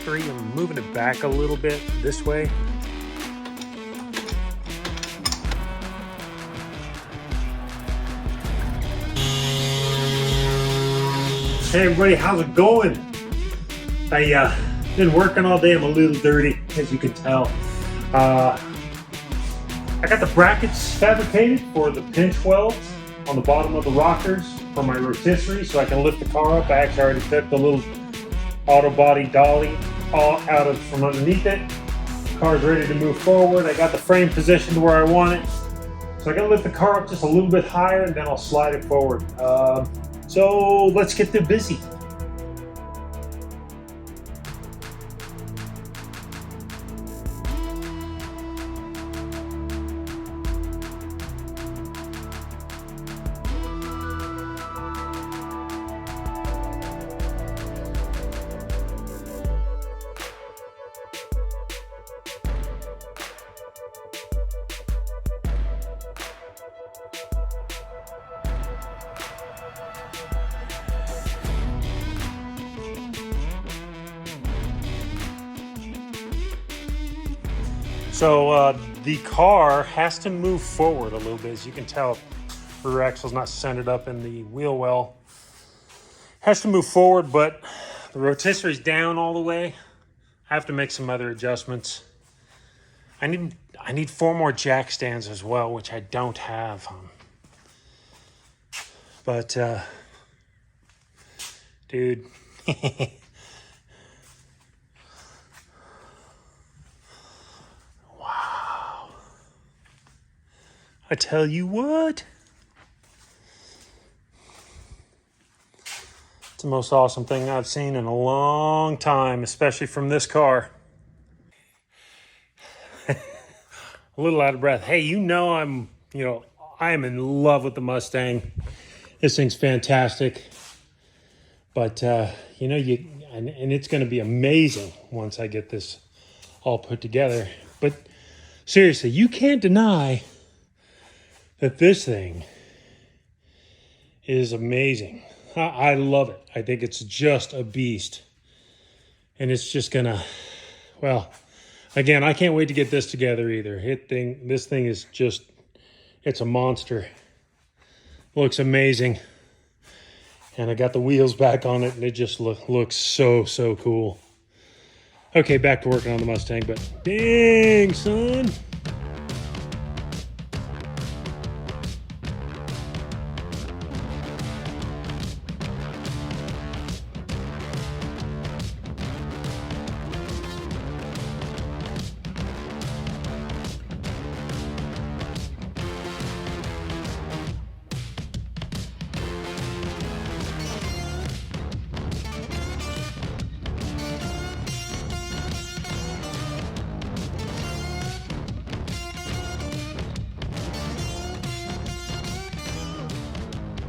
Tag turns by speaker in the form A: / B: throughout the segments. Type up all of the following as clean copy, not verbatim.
A: rotisserie. I'm moving it back a little bit this way. Hey everybody, how's it going? I been working all day. I'm a little dirty, as you can tell. I got the brackets fabricated for the pinch welds on the bottom of the rockers for my rotisserie, so I can lift the car up. I actually already took the little auto body dolly all out of from underneath it. The car's ready to move forward. I got the frame positioned where I want it, so I gotta lift the car up just a little bit higher, and then I'll slide it forward. So let's get busy. So the car has to move forward a little bit. As you can tell, rear axle's not centered up in the wheel well. Has to move forward, but the rotisserie's down all the way. I have to make some other adjustments. I need 4 more jack stands as well, which I don't have. But dude. I tell you what, it's the most awesome thing I've seen in a long time, especially from this car. A little out of breath. Hey, I am in love with the Mustang. This thing's fantastic. But, and it's going to be amazing once I get this all put together. But seriously, you can't deny that this thing is amazing. I love it. I think it's just a beast. And it's just gonna, well, again, I can't wait to get this together either. This thing is just, it's a monster. Looks amazing. And I got the wheels back on it, and it just looks so cool. Okay, back to working on the Mustang, but dang, son.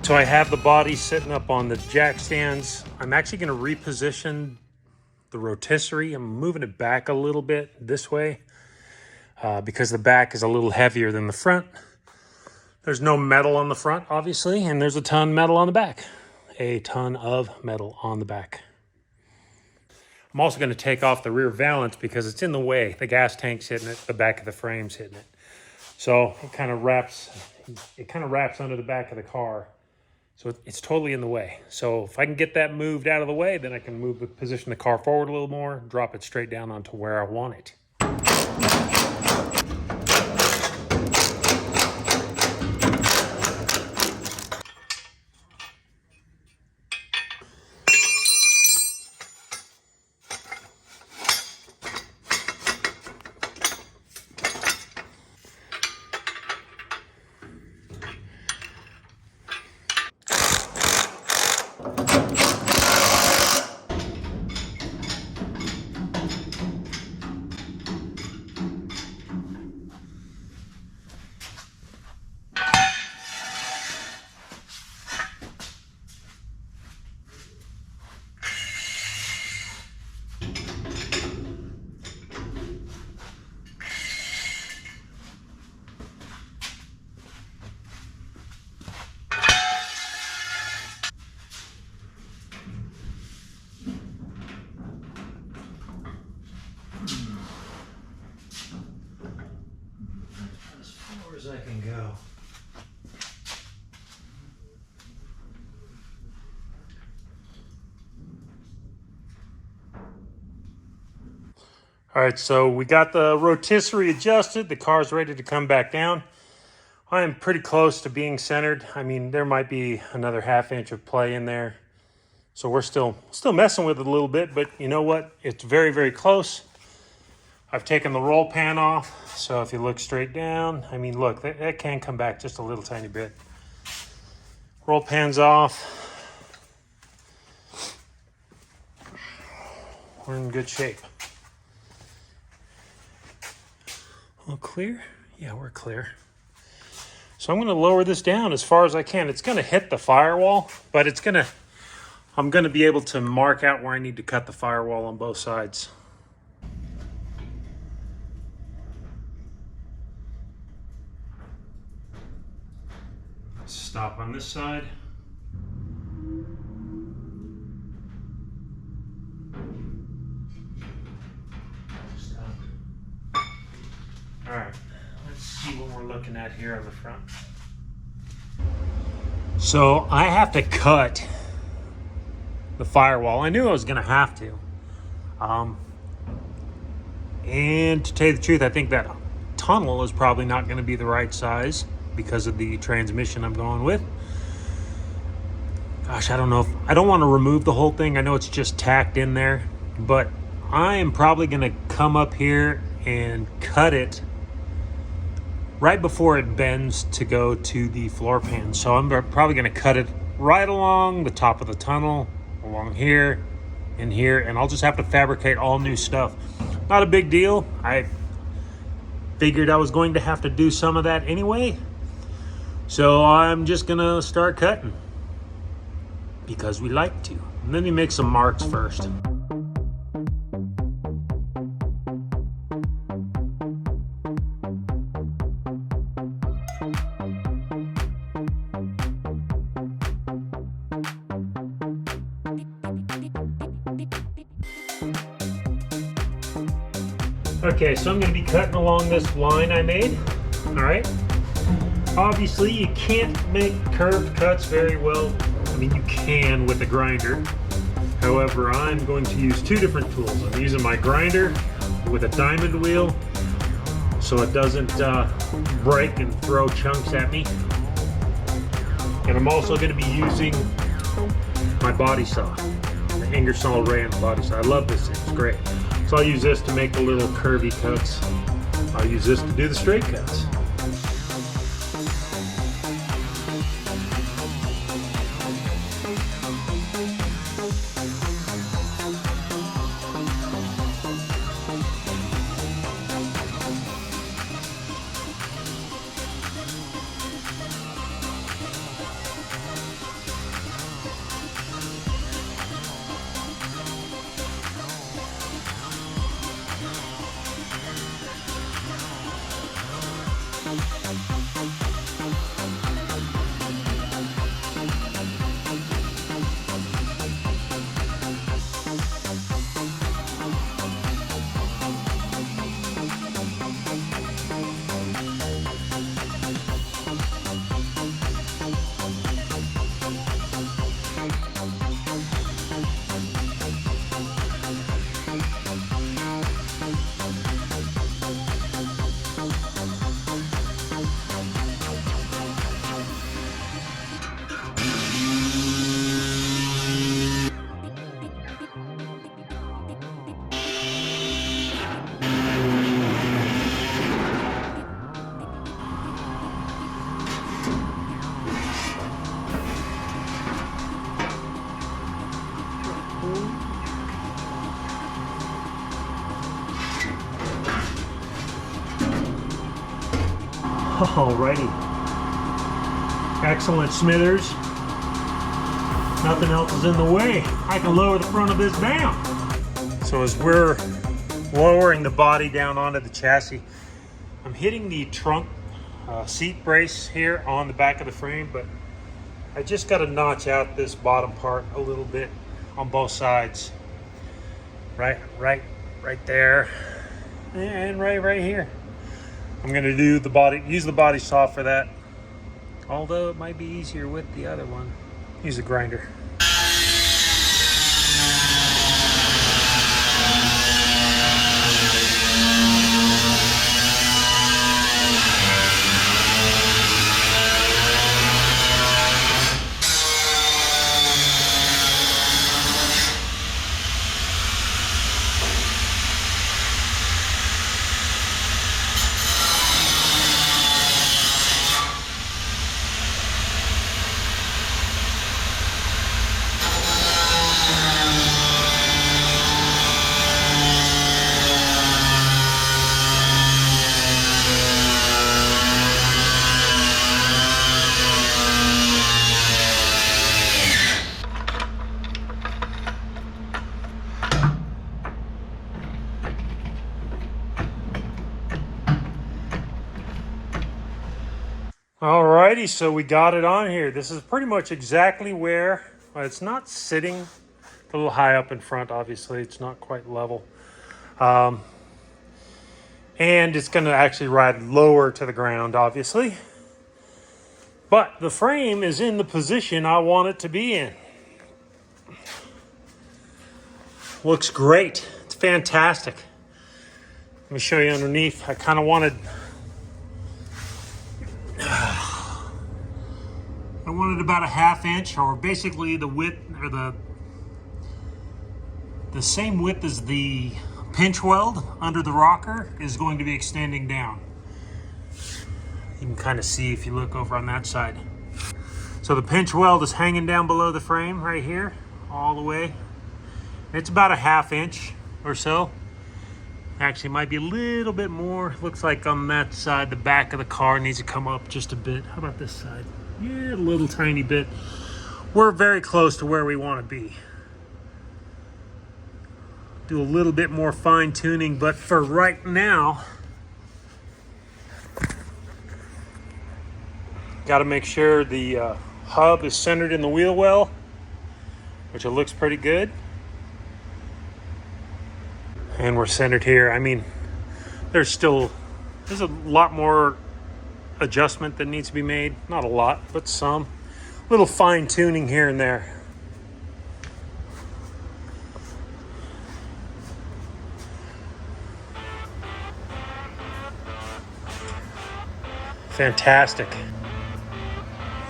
A: So I have the body sitting up on the jack stands. I'm actually going to reposition the rotisserie. I'm moving it back a little bit this way because the back is a little heavier than the front. There's no metal on the front, obviously, and there's a ton of metal on the back. A ton of metal on the back. I'm also going to take off the rear valance because it's in the way. The gas tank's hitting it, the back of the frame's hitting it. So it kind of wraps under the back of the car. So it's totally in the way. So if I can get that moved out of the way, then I can position the car forward a little more, drop it straight down onto where I want it. All right, so we got the rotisserie adjusted. The car's ready to come back down. I am pretty close to being centered. I mean, there might be another ½ inch of play in there. So we're still messing with it a little bit, but you know what? It's very, very close. I've taken the roll pan off. So if you look straight down, I mean, look, that can come back just a little tiny bit. Roll pan's off. We're in good shape. All clear? Yeah, we're clear. So I'm going to lower this down as far as I can. It's going to hit the firewall, but I'm going to be able to mark out where I need to cut the firewall on both sides. Stop on this side. Stop. All right, let's see what we're looking at here on the front. So I have to cut the firewall. I knew I was going to have to. And to tell you the truth, I think that tunnel is probably not going to be the right size because of the transmission I'm going with. Gosh, I don't know if I don't want to remove the whole thing. I know it's just tacked in there, but I am probably going to come up here and cut it right before it bends to go to the floor pan. So I'm probably going to cut it right along the top of the tunnel, along here and here, and I'll just have to fabricate all new stuff. Not a big deal. I figured I was going to have to do some of that anyway. So I'm just gonna start cutting because we like to. And then we make some marks first. Okay, so I'm going to be cutting along this line I made. All right. Obviously, you can't make curved cuts very well. I mean, you can with a grinder. However, I'm going to use two different tools. I'm using my grinder with a diamond wheel so it doesn't break and throw chunks at me. And I'm also going to be using my body saw, the Ingersoll Rand body saw. I love this thing, it's great. So I'll use this to make the little curvy cuts. I'll use this to do the straight cuts. Alrighty. Excellent, Smithers. Nothing else is in the way. I can lower the front of this down. So as we're lowering the body down onto the chassis, I'm hitting the trunk seat brace here on the back of the frame, but I just got to notch out this bottom part a little bit on both sides. Right there, and right here. I'm going to do the body, use the body saw for that. Although it might be easier with the other one. Use a grinder. Alrighty, so we got it on here. This is pretty much exactly where, well, it's not sitting a little high up in front, obviously. It's not quite level. And it's going to actually ride lower to the ground, obviously. But the frame is in the position I want it to be in. Looks great. It's fantastic. Let me show you underneath. I kind of wanted... I wanted about a 1/2 inch, or basically the width, or the same width as the pinch weld under the rocker is going to be extending down. You can kind of see if you look over on that side. So the pinch weld is hanging down below the frame right here, all the way. It's about a 1/2 inch or so. Actually, might be a little bit more. Looks like on that side, the back of the car needs to come up just a bit. How about this side? Yeah, a little tiny bit. We're very close to where we want to be. Do a little bit more fine tuning, but for right now, got to make sure the hub is centered in the wheel well, which it looks pretty good. And we're centered here. I mean, there's a lot more adjustment that needs to be made. Not a lot, but some. Little fine tuning here and there. Fantastic.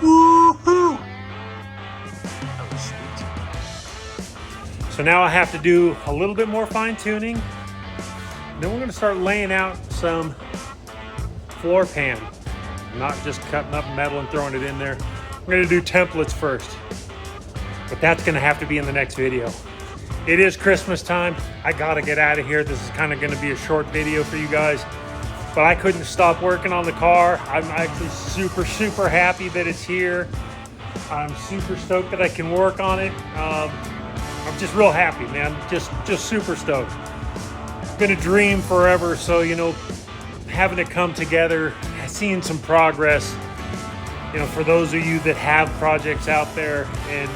A: Woohoo! That was sweet. So now I have to do a little bit more fine tuning. Then we're going to start laying out some floor pan. Not just cutting up metal and throwing it in there. We're going to do templates first. But that's going to have to be in the next video. It is Christmas time. I got to get out of here. This is kind of going to be a short video for you guys. But I couldn't stop working on the car. I'm actually super happy that it's here. I'm super stoked that I can work on it. I'm just real happy, man. Just super stoked. It's been a dream forever. So, you know, having it come together, seeing some progress, you know, for those of you that have projects out there and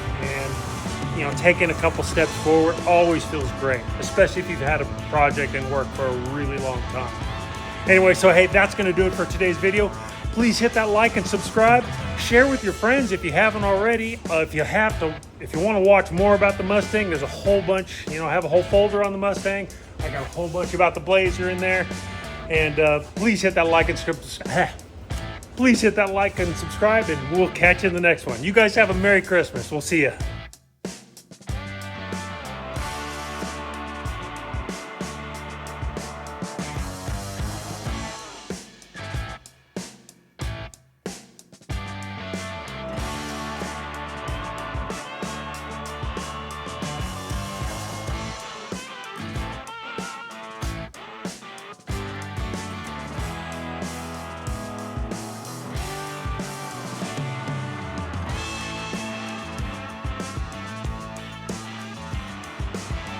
A: you know, taking a couple steps forward always feels great, especially if you've had a project and work for a really long time. Anyway, so hey, that's going to do it for today's video. Please hit that like and subscribe. Share with your friends if you haven't already. If you want to watch more about the Mustang, there's a whole bunch. You know, I have a whole folder on the Mustang. I got a whole bunch about the Blazer in there. And please hit that like and subscribe. Please hit that like and subscribe, and we'll catch you in the next one. You guys have a Merry Christmas. We'll see you.